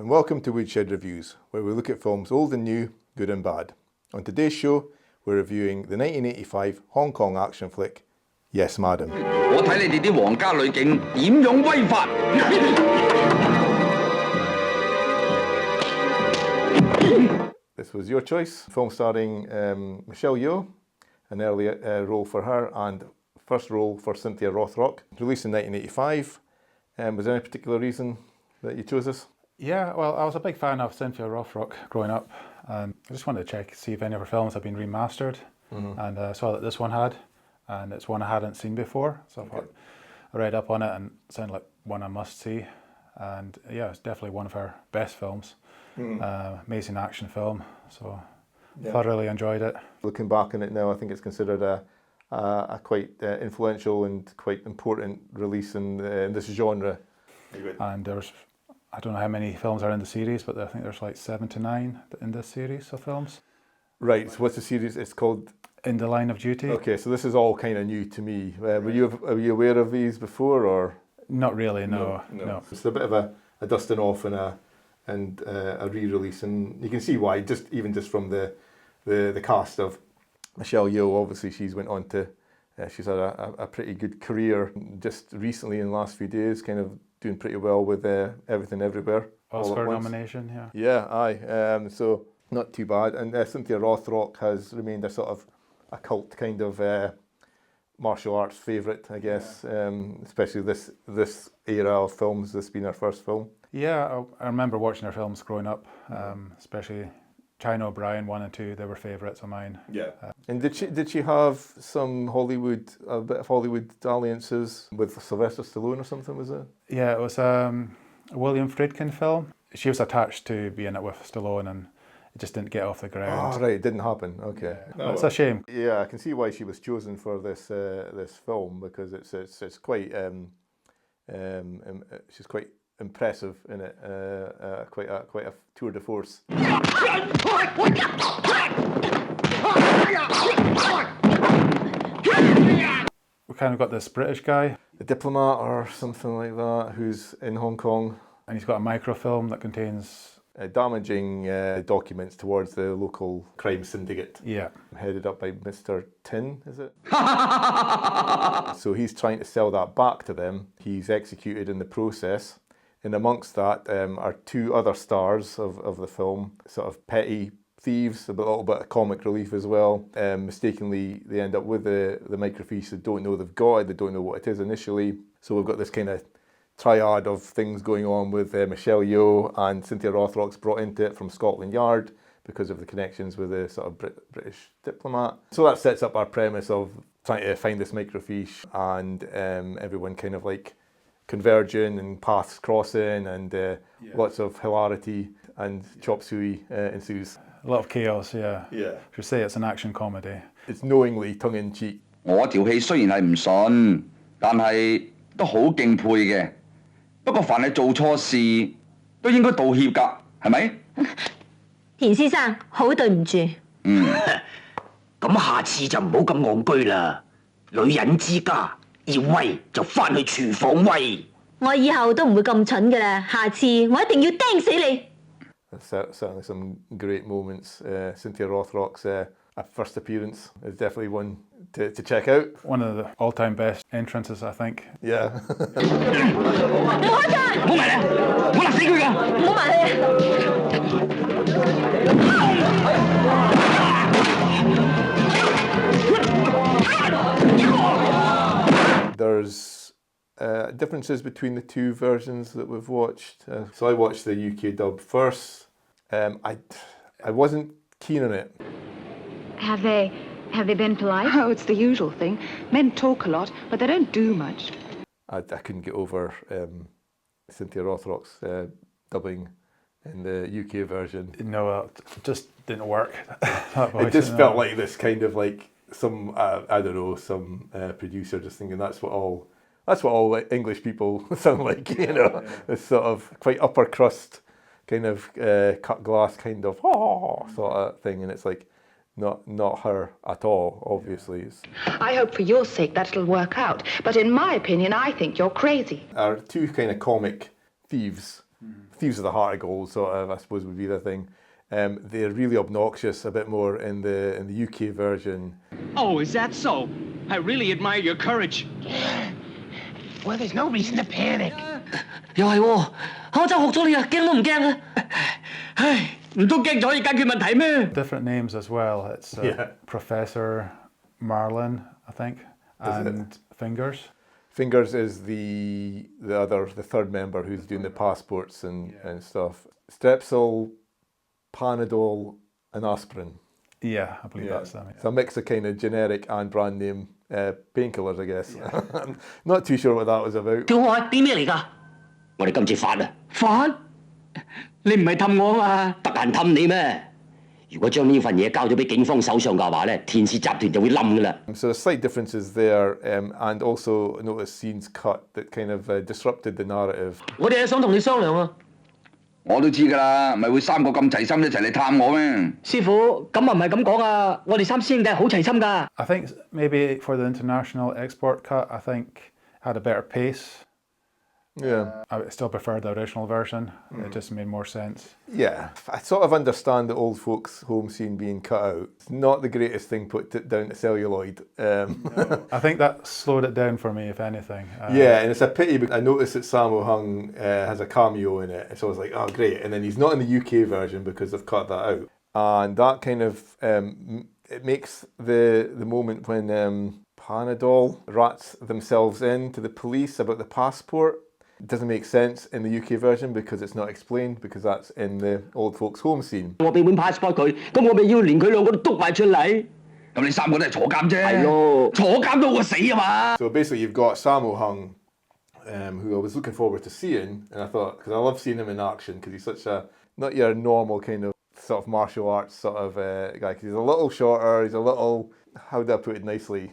and welcome to Woodshed Reviews, where we look at films old and new, good and bad. On today's show, we're reviewing the 1985 Hong Kong action flick, Yes Madam. This was your choice. Film starring Michelle Yeoh, an early role for her, and first role for Cynthia Rothrock. Released in 1985. Was there any particular reason that you chose this? Yeah, well, I was a big fan of Cynthia Rothrock growing up, and I just wanted to check, see if any of her films have been remastered, and I saw that this one had, and it's one I hadn't seen before, so I thought, I read up on it and it sounded like one I must see, and yeah, it's definitely one of her best films. Amazing action film, so thoroughly enjoyed it. Looking back on it now, I think it's considered a quite influential and quite important release in this genre. And there's, I don't know how many films are in the series, but I think there's like 7 to 9 in this series of films. Right, so what's the series? It's called? In the Line of Duty. Okay, so this is all kind of new to me. Were you aware of these before, or? Not really, no. It's a bit of a dusting off and a re-release, and you can see why. Even just from the cast of Michelle Yeoh, obviously she's went on to, she's had a pretty good career. Just recently, in the last few days, kind of doing pretty well with Everything Everywhere. Oscar nomination, yeah. Yeah, aye. So not too bad. And Cynthia Rothrock has remained a sort of a cult kind of martial arts favourite, I guess. Especially this era of films. This being her first film. Yeah, I remember watching her films growing up, especially China O'Brien 1 and 2. They were favourites of mine. Yeah. And did she have some a bit of Hollywood dalliances with Sylvester Stallone or something? Was it? Yeah, it was a William Friedkin film. She was attached to be in it with Stallone, and it just didn't get off the ground. Oh right, it didn't happen. Okay, it's a shame. Yeah, I can see why she was chosen for this film, because it's quite she's quite impressive in it. Quite a tour de force. We kind of got this British guy, a diplomat or something like that, who's in Hong Kong, and he's got a microfilm that contains damaging documents towards the local crime syndicate. Yeah. Headed up by Mr. Tin, is it? So he's trying to sell that back to them. He's executed in the process. And amongst that are two other stars of the film, sort of petty thieves, a little bit of comic relief as well. Mistakenly, they end up with the microfiche. They don't know they've got it. They don't know what it is initially. So we've got this kind of triad of things going on with Michelle Yeoh, and Cynthia Rothrock's brought into it from Scotland Yard because of the connections with the sort of British diplomat. So that sets up our premise of trying to find this microfiche, and everyone kind of like converging and paths crossing, and lots of hilarity and chop suey ensues. A lot of chaos, yeah. Yeah. Should say it's an action comedy. It's knowingly tongue-in-cheek. 我條戲雖然係唔順，但係都好敬佩嘅。不過凡係做錯事，都應該道歉㗎，係咪？田先生，好對唔住。咁下次就唔好咁戇居啦。女人之家要威就返去廚房威。我以後都唔會咁蠢㗎啦，下次我一定要釘死你。Certainly some great moments. Cynthia Rothrock's first appearance is definitely one to check out. One of the all-time best entrances, I think. Yeah. 唔好㗎！唔好埋嚟，唔好勒死佢㗎！唔好埋去。There's differences between the two versions that we've watched. So I watched the UK dub first. I wasn't keen on it. Have they been polite? Oh, it's the usual thing. Men talk a lot, but they don't do much. I couldn't get over Cynthia Rothrock's dubbing in the UK version. No, it just didn't work. It just felt like this kind of like some I don't know, some producer just thinking that's what all English people sound like, you know. This sort of quite upper crust kind of cut glass kind of sort of thing, and it's like not her at all, obviously. I hope for your sake that it'll work out, but in my opinion, I think you're crazy. Our two kind of comic thieves Thieves of the Heart of Gold, sort of, I suppose would be the thing. They're really obnoxious a bit more in the UK version. Oh, is that so? I really admire your courage. Well, there's no reason to panic. 又係喎，我真係學咗你啊，驚都唔驚啊！唉，唔都驚咗可以解決問題咩？ Different names as well. It's Professor Marlin, I think, and Fingers. Fingers is the third member who's doing the passports and stuff. Strepsil, Panadol, and aspirin. Yeah, I believe that's them. It's a mix of kind of generic and brand name painkillers, I guess. I'm not too sure what that was about. 叫我係啲咩嚟㗎？我哋今次發啊！發？你唔係氹我嘛？得閒氹你咩？如果將呢份嘢交咗俾警方手上嘅話咧，田氏集團就會冧㗎啦。So there's slight differences there, and also I noticed scenes cut that kind of disrupted the narrative. 我哋係想同你商量啊！我都知㗎啦，咪會三個咁齊心一齊嚟探我咩？師傅，咁啊唔係咁講啊！我哋三師兄弟好齊心㗎。I think maybe for the international export cut, I think had a better pace. Yeah. I still prefer the original version. It just made more sense. Yeah, I sort of understand the old folks' home scene being cut out. It's not the greatest thing put down to celluloid. I think that slowed it down for me, if anything. Yeah, and it's a pity because I noticed that Sammo Hung has a cameo in it, so I was like, oh great, and then he's not in the UK version because they've cut that out. And that kind of, it makes the moment when Panadol rats themselves in to the police about the passport. It doesn't make sense in the UK version because it's not explained, because that's in the old folks' home scene. 我俾本 passport 佢，咁我咪要連佢兩個都督埋出嚟。咁你三個都係坐監啫。係咯，坐監都好過死啊嘛。 So basically you've got Sammo Hung, who I was looking forward to seeing, and I thought, because I love seeing him in action, because he's such a, not your normal kind of sort of martial arts sort of guy, because he's a little shorter, he's a little, how do I put it nicely?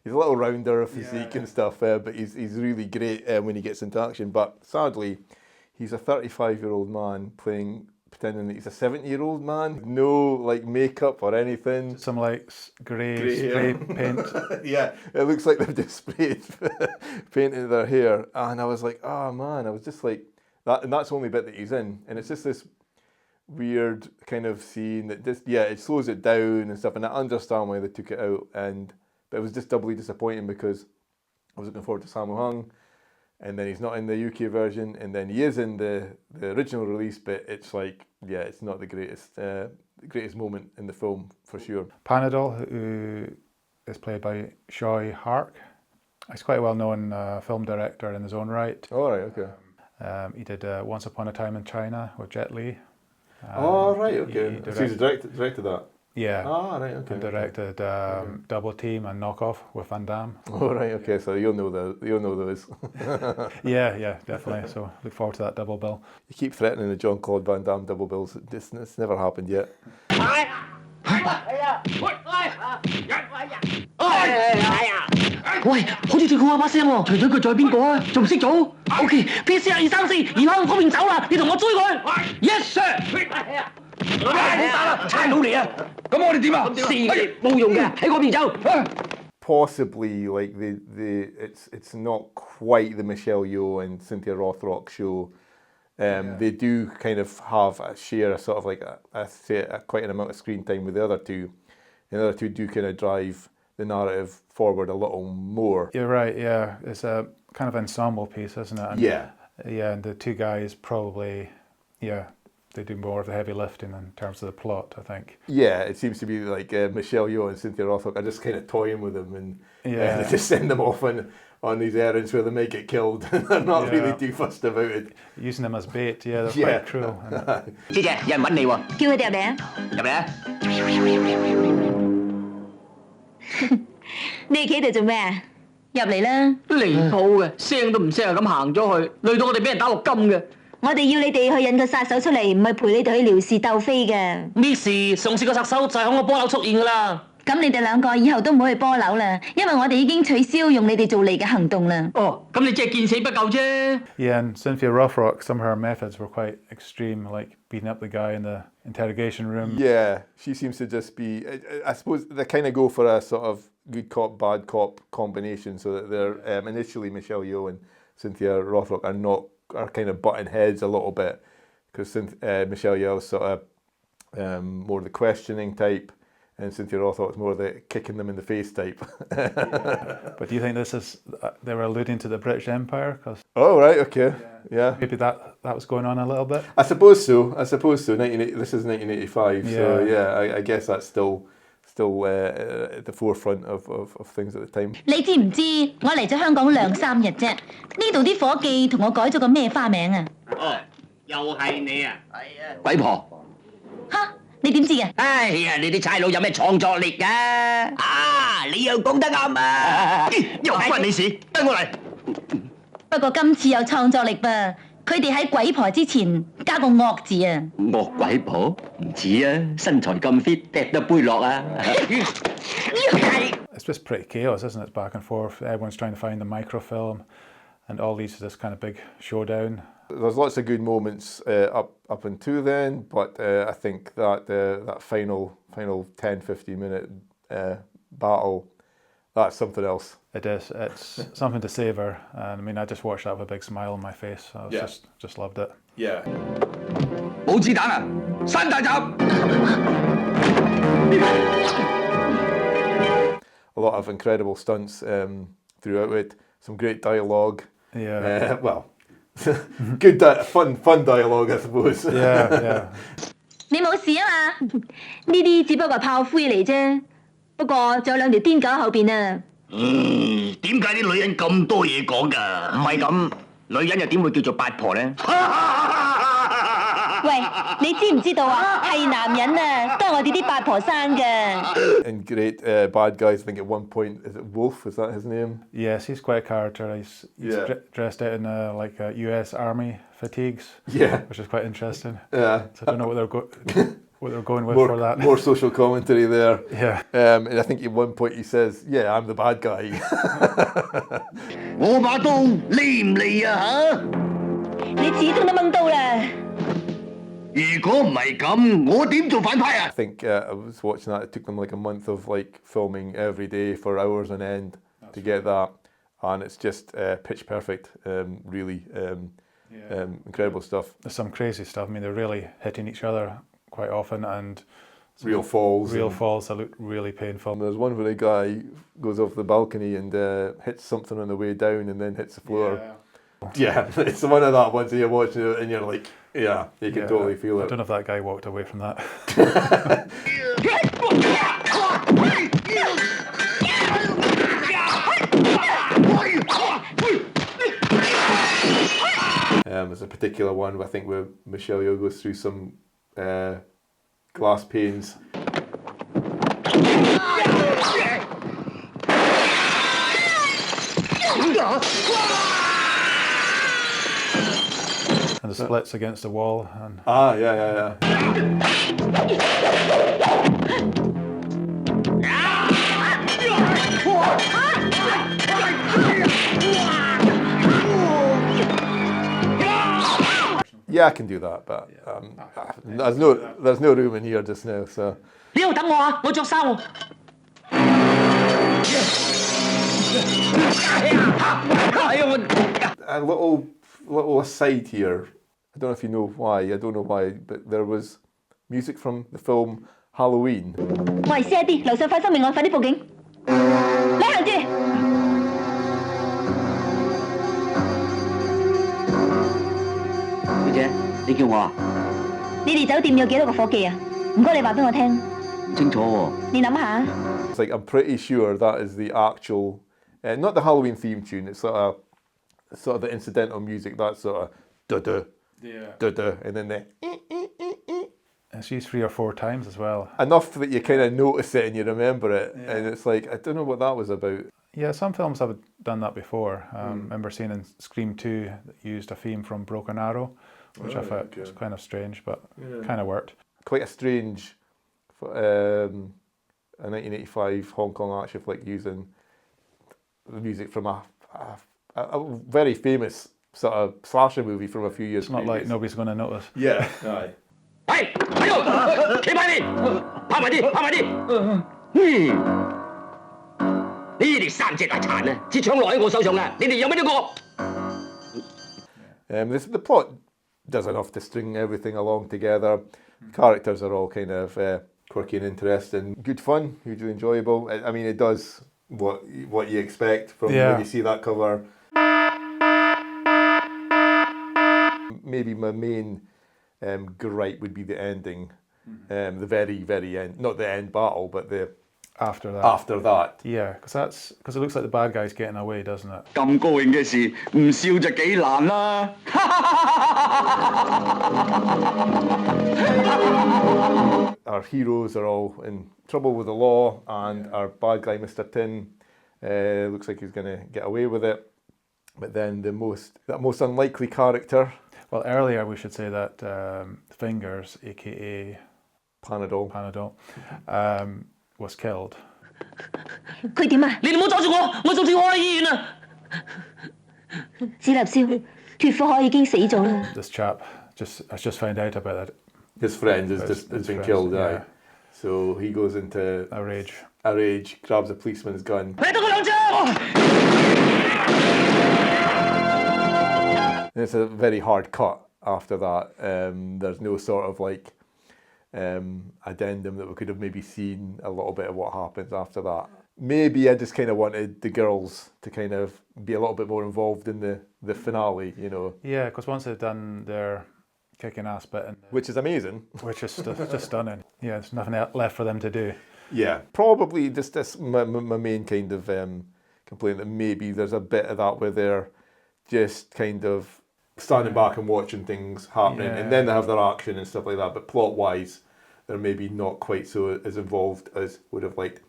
He's a little rounder of physique and stuff, but he's really great when he gets into action. But sadly, he's a 35-year-old man pretending that he's a 70-year-old man. No like makeup or anything. Some like grey spray paint. Yeah, it looks like they've just sprayed paint in their hair. And I was like, oh man, I was just like, that, and that's the only bit that he's in. And it's just this weird kind of scene that just, it slows it down and stuff. And I understand why they took it out, but it was just doubly disappointing because I was looking forward to Sammo Hung, and then he's not in the UK version, and then he is in the original release, but it's like, it's not the greatest moment in the film for sure. Panadol, who is played by Shoy Hark. He's quite a well-known film director in his own right. Oh, right, okay. He did Once Upon a Time in China with Jet Li. Oh, right, okay. So he's directed that? Yeah. Ah, right, okay. And directed Double Team and Knockoff with Van Damme. Oh, right, okay. So you'll know those. Yeah, definitely. So look forward to that double bill. You keep threatening the Jean-Claude Van Damme double bills. It's never happened yet. 喂，好似對佢話把聲喎，除咗佢仲有邊個啊？仲唔識做 ？OK，P.C. 1、2、3、4，然後後面走啦，你同我追佢。Yes sir。唔好打啦，差佬嚟啊！咁我哋點啊？是冇用嘅，喺嗰邊走。Possibly like it's not quite the Michelle Yeoh and Cynthia Rothrock show. They do kind of share a sort of like quite an amount of screen time with the other two. And the other two do kind of drive the narrative forward a little more. You're right, yeah. It's a kind of ensemble piece, isn't it? And, yeah, and the two guys probably, they do more of the heavy lifting in terms of the plot, I think. Yeah, it seems to be like Michelle Yeoh and Cynthia Rothrock are just kind of toying with them, and they just send them off on these errands where they might get killed, and they're not really too fussed about it. Using them as bait, they're quite cruel. 姐姐，有人揾你喎，叫佢哋入嚟啊！入嚟啊！你哋企度做咩啊？入嚟啦！離譜嘅，聲都唔聲咁行咗去，累到我哋俾人打落金嘅。我哋要你哋去引個殺手出嚟，唔係陪你哋去撩事鬥非嘅。咩事？上次個殺手就喺我波樓出現㗎啦。咁你哋兩個以後都唔好去波樓啦，因為我哋已經取消用你哋做嚟嘅行動啦。哦，咁你即係見死不救啫。Yeah, and Cynthia Rothrock, some of her methods were quite extreme, like beating up the guy in the interrogation room. Yeah, she seems to just be, I suppose they kind of go for a sort of good cop, bad cop combination, so that they're initially Michelle Yeoh and Cynthia Rothrock are kind of butting heads a little bit, because Michelle Yeoh's sort of more the questioning type, and Cynthia Rothrock's more the kicking them in the face type. But do you think this is, they were alluding to the British Empire? Cause Oh, right, okay. Yeah. maybe that was going on a little bit? I suppose so. This is 1985, so yeah, I guess that's still at the forefront of things at the time. 你知唔知我嚟咗香港2、3日啫？呢度啲伙計同我改咗個咩花名啊？哦，又係你啊？係啊，鬼婆。吓，你點知嘅？哎呀，你啲差佬有咩創作力啊？啊，你又講得啱啊！又關你事，跟我嚟。不過今次有創作力噃，佢哋喺鬼婆之前加個惡字啊！惡鬼婆唔似啊，身材咁 fit， 踢得杯落啊！ It's just pretty chaos, isn't it? Back and forth. Everyone's trying to find the microfilm, and all leads to this kind of big showdown. There's lots of good moments up until then, but I think that that final 10-15 minute battle, that's something else. It is. It's something to savour. And I mean, I just watched that with a big smile on my face. I was just loved it. Yeah. 冇子彈啊！山大閘。 A lot of incredible stunts throughout it. Some great dialogue. Yeah. Well, good, fun dialogue, I suppose. Yeah. 你冇事啊嘛？呢啲只不過係炮灰嚟啫。不過仲有2條癲狗喺後邊啊！點解啲女人咁多嘢講㗎？唔係咁，女人又點會叫做八婆咧？喂，你知唔知道啊？係男人啊，都係我哋啲八婆生嘅。 And great bad guys. I think at one point, is it Wolf? Is that his name? Yes, he's quite a character. He's Yeah. dressed out in US Army fatigues. Yeah. Which is quite interesting. Yeah. So I don't know what they're going with for that. More social commentary there. Yeah. And I think at one point he says, "Yeah, I'm the bad guy." 我把刀利唔利啊嚇？你始終都掹刀啦。如果唔係咁，我點做反派啊？ I think I was watching that. It took them like a month of like filming every day for hours on end to get that, and it's just pitch perfect. Really incredible stuff. There's some crazy stuff. I mean, they're really hitting each other quite often, and Real falls. real and- falls that look really painful. There's one where a guy goes off the balcony and hits something on the way down and then hits the floor. Yeah, it's one of that ones that you're watching it and you're like, yeah, you can totally feel I it. don't know if that guy walked away from that. There's a particular one I think where Michelle Yeoh goes through some glass panes. And the splits against the wall. And Yeah. Yeah, I can do that, but there's no room in here just now. So 你喺度等我啊！我着衫。a little aside here. I don't know if you know why. I don't know why, but there was music from the film Halloween. 我係 C.I.D. 樓上發生命案，快啲報警！你行住！小姐，你叫我啊？你哋酒店有幾多個伙計啊？唔該，你話俾我聽。唔清楚喎。你諗下。 It's like I'm pretty sure that is the actual, not the Halloween theme tune. It's sort of the incidental music. That's sort of da da, and then the it's used 3 or 4 times as well. enough that you kind of notice it and you remember it, and it's like I don't know what that was about. Yeah, some films have done that before. I remember seeing in Scream 2 that used a theme from Broken Arrow, which I thought was kind of strange, but kind of worked. Quite a strange, a 1985 Hong Kong action flick using the music from a very famous sort of slasher movie from a few years. It's not like nobody's going to notice. Yeah. Aye. 係喺度，企埋啲，拍埋啲，拍埋啲。呢啲3隻大殘啊，支槍落喺我手上啦！你哋有咩都過？ The plot does enough to string everything along together. The characters are all kind of quirky and interesting. Good fun, hugely enjoyable. I mean, it does what you expect from when you see that cover. Maybe my main gripe would be the ending, the very, very end. Not the end battle, but the after that. Yeah, because it looks like the bad guy's getting away, doesn't it? 咁高興嘅事，唔笑就幾難啦。Our heroes are all in trouble with the law, and our bad guy, Mr. Tin, looks like he's going to get away with it. But then the most unlikely character. Well, earlier we should say that Fingers, aka Panadol, was killed. 佢點啊？你哋唔好阻住我，我仲跳開醫院啊！史立蕭，脱火可已經死咗啦。 This chap has just found out about it. His friend has been killed. Yeah. So he goes into a rage, grabs a policeman's gun. 你得我兩張。 It's a very hard cut after that. There's no sort of like addendum that we could have maybe seen a little bit of what happens after that. Maybe I just kind of wanted the girls to kind of be a little bit more involved in the finale, you know. Yeah, because once they've done their kicking ass bit, which is amazing, which is just stunning. Yeah, there's nothing left for them to do. Yeah, probably just this my main kind of complaint, that maybe there's a bit of that where they're just kind of standing back and watching things happening, and then they have their action and stuff like that. But plot-wise, they're maybe not quite so as involved as would have liked.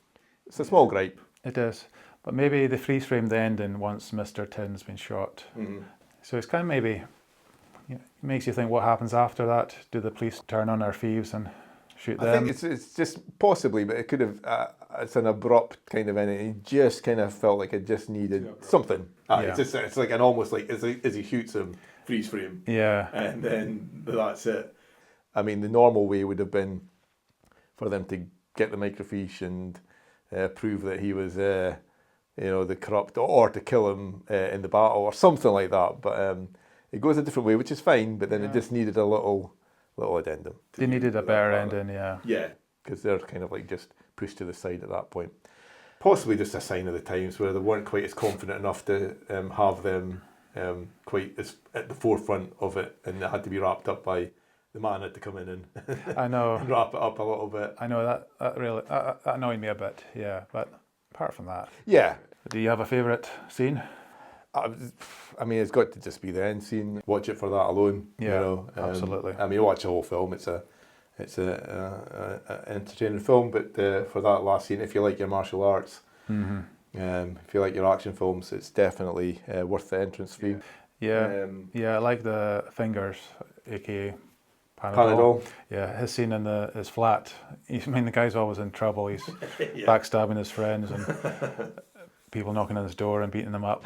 It's a small gripe. It is, but maybe they freeze-framed the ending once Mr. Tin's been shot. So it's kind of maybe makes you think what happens after that. Do the police turn on their thieves and shoot them? I think it's just possibly, but it could have. It's an abrupt kind of ending. It just kind of felt like it just needed something. It's like an almost like as he shoots him, freeze frame. Yeah. And then that's it. I mean, the normal way would have been for them to get the microfiche and prove that he was, the corrupt, or to kill him in the battle or something like that. But it goes a different way, which is fine. But then it just needed a little addendum. They needed a better ending, yeah. Yeah, because they're kind of like just pushed to the side at that point. Possibly just a sign of the times where they weren't quite as confident enough to have them quite as at the forefront of it, and it had to be wrapped up by the man had to come in and I know and wrap it up a little bit. I know that really that annoyed me a bit, yeah. But apart from that, yeah. Do you have a favourite scene? I mean, it's got to just be the end scene. Watch it for that alone. Yeah, absolutely. I mean, watch the whole film. It's a entertaining film, but for that last scene, if you like your martial arts, if you like your action films, it's definitely worth the entrance fee. Yeah, I like the Fingers, aka Panadol. Yeah, his scene in his flat. The guy's always in trouble. He's backstabbing his friends and people knocking on his door and beating him up.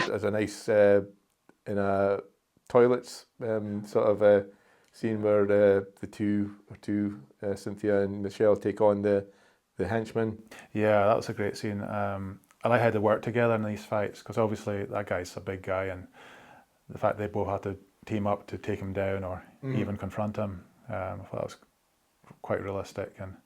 There's a nice in a toilets sort of scene where the two Cynthia and Michelle take on the henchmen. Yeah, that was a great scene. I like how they work together in these fights, because obviously that guy's a big guy, and the fact they both had to team up to take him down or even confront him, I thought that was quite realistic. And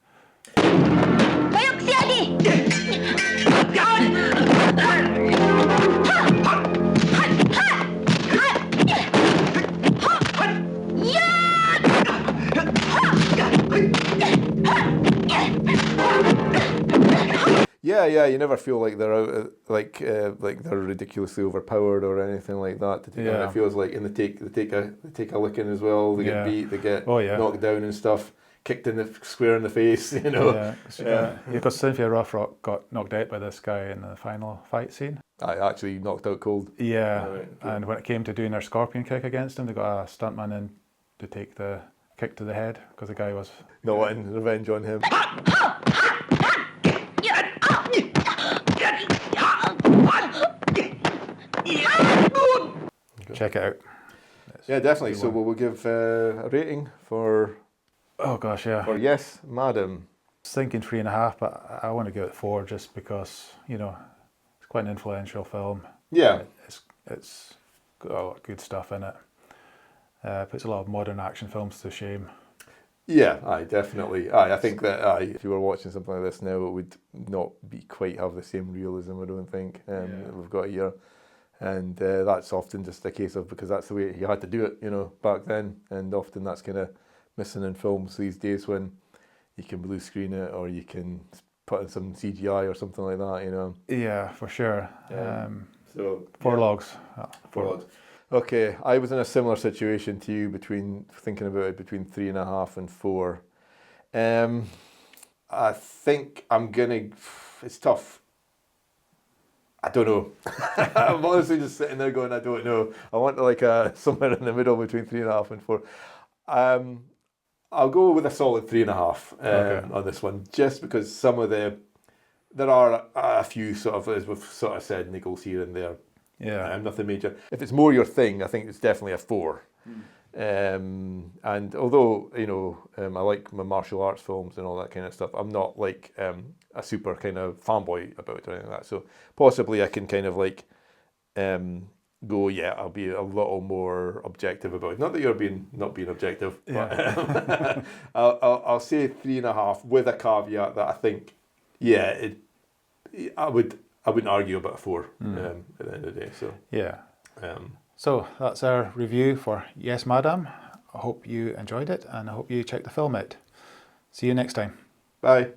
yeah, you never feel like they're out, like they're ridiculously overpowered or anything like that. It feels like, and they take a licking as well. They get beat, they get knocked down and stuff, kicked in the square in the face. Because Cynthia Rothrock got knocked out by this guy in the final fight scene. I actually knocked out cold. Yeah, and when it came to doing their scorpion kick against him, they got a stuntman in to take the kick to the head because the guy was not wanting revenge on him. check it out. Yeah, definitely. So we'll give a rating for... Oh gosh, yeah. For Yes, Madam. I was thinking 3.5, but I want to give it 4 just because, you know, it's quite an influential film. Yeah. It's got a lot of good stuff in it. Puts a lot of modern action films to shame. Yeah, aye, definitely. Aye, I think that if you were watching something like this now, it would not be quite have the same realism, I don't think, that we've got here. And that's often just a case of, because that's the way you had to do it, you know, back then. And often that's kind of missing in films these days, when you can blue screen it or you can put in some CGI or something like that, you know. Yeah, for sure. So 4 logs. 4 logs. Okay, I was in a similar situation to you, thinking about it between 3.5 and 4. I think I'm gonna. It's tough. I don't know. I'm honestly just sitting there going, I don't know. I want like somewhere in the middle between 3.5 and 4. I'll go with a solid 3.5 on this one, just because there are a few sort of, as we've sort of said, niggles here and there. Yeah. Nothing major. If it's more your thing, I think it's definitely a 4. And although, you know, I like my martial arts films and all that kind of stuff, I'm not like a super kind of fanboy about it or anything like that. So possibly I can kind of like go, yeah, I'll be a little more objective about it. Not that you're not being objective, but I'll say 3.5 with a caveat that I think, yeah, I wouldn't argue about a 4 at the end of the day. So yeah. So that's our review for Yes, Madam. I hope you enjoyed it, and I hope you check the film out. See you next time. Bye.